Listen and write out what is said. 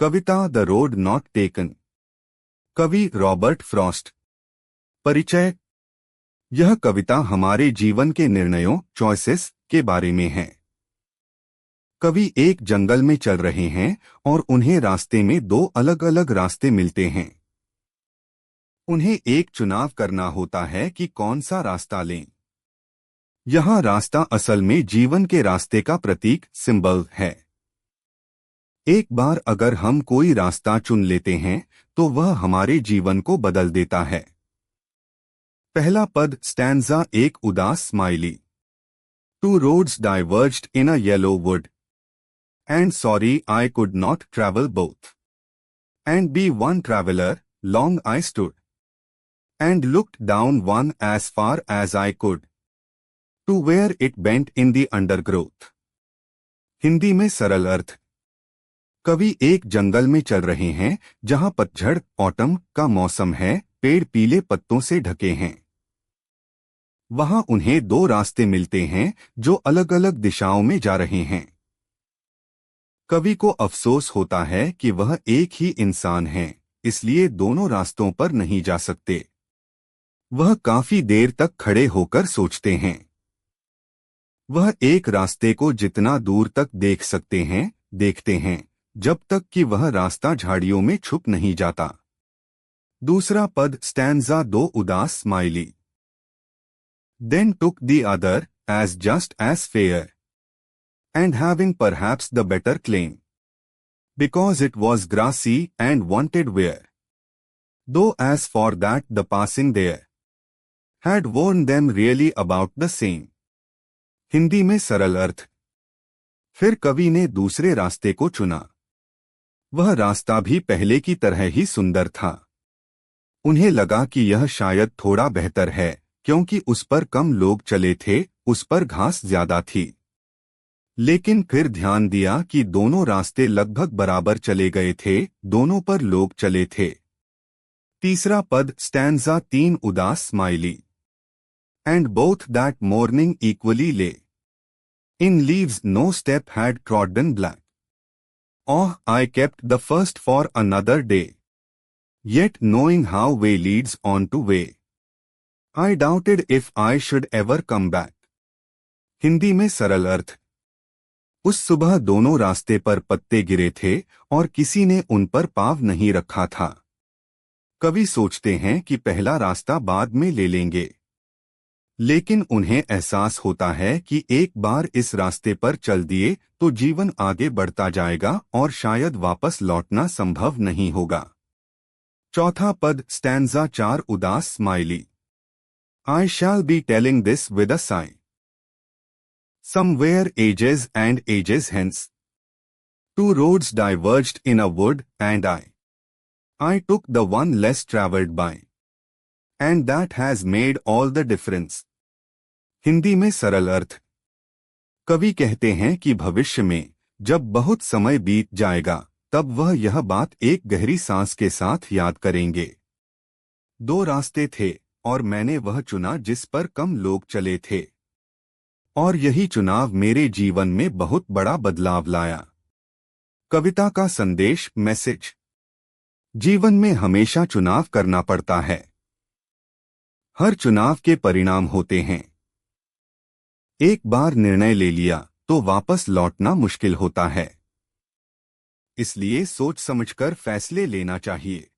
Kavita the road not taken. कवि Robert Frost. परिचय। यह कविता हमारे जीवन के निर्णयों चॉइसेस के बारे में है। कवि एक जंगल में चल रहे हैं और उन्हें रास्ते में दो अलग अलग रास्ते मिलते हैं। उन्हें एक चुनाव करना होता है कि कौन सा रास्ता लें। यह रास्ता असल में जीवन के रास्ते का प्रतीक सिंबल है। एक बार अगर हम कोई रास्ता चुन लेते हैं तो वह हमारे जीवन को बदल देता है। पहला पद स्टैंजा एक उदास smiley. Two roads diverged in a yellow wood and sorry I could not travel both and be one traveller long I stood and looked down one as far as I could to where it bent in the undergrowth. Hindi में सरल अर्थ। कवि एक जंगल में चल रहे हैं जहां पतझड़ ऑटम का मौसम है, पेड़ पीले पत्तों से ढके हैं। वहां उन्हें दो रास्ते मिलते हैं जो अलग अलग दिशाओं में जा रहे हैं। कवि को अफसोस होता है कि वह एक ही इंसान है, इसलिए दोनों रास्तों पर नहीं जा सकते। वह काफी देर तक खड़े होकर सोचते हैं। वह एक रास्ते को जितना दूर तक देख सकते हैं देखते हैं, जब तक कि वह रास्ता झाड़ियों में छुप नहीं जाता। दूसरा पद स्टैंजा दो उदास smiley. Then took the other as just as fair and having perhaps the better claim because it was grassy and wanted wear though as for that the passing there had worn them really about the same. Hindi में सरल अर्थ। फिर कवि ने दूसरे रास्ते को चुना। वह रास्ता भी पहले की तरह ही सुंदर था। उन्हें लगा कि यह शायद थोड़ा बेहतर है क्योंकि उस पर कम लोग चले थे, उस पर घास ज्यादा थी। लेकिन फिर ध्यान दिया कि दोनों रास्ते लगभग बराबर चले गए थे, दोनों पर लोग चले थे। तीसरा पद स्टैंजा तीन उदास smiley. And both that morning equally lay in leaves no step had trodden black Oh, I kept the first for another day. Yet knowing how way leads on to way, I doubted if I should ever come back. Hindi में सरल अर्थ। उस सुबह दोनों रास्ते पर पत्ते गिरे थे और किसी ने उन पर पाँव नहीं रखा था। कवि सोचते हैं कि पहला रास्ता बाद में ले लेंगे, लेकिन उन्हें एहसास होता है कि एक बार इस रास्ते पर चल दिए तो जीवन आगे बढ़ता जाएगा और शायद वापस लौटना संभव नहीं होगा। चौथा पद स्टैंजा चार उदास smiley. I shall be telling this with a sigh somewhere ages and ages hence two roads diverged in a wood and I took the one less travelled by and that has made all the difference. Hindi में सरल अर्थ। कवि कहते हैं कि भविष्य में जब बहुत समय बीत जाएगा तब वह यह बात एक गहरी सांस के साथ याद करेंगे। दो रास्ते थे और मैंने वह चुना जिस पर कम लोग चले थे, और यही चुनाव मेरे जीवन में बहुत बड़ा बदलाव लाया। कविता का संदेश मैसेज। जीवन में हमेशा चुनाव करना पड़ता है। हर चुनाव के परिणाम होते हैं। एक बार निर्णय ले लिया तो वापस लौटना मुश्किल होता है, इसलिए सोच समझकर फैसले लेना चाहिए।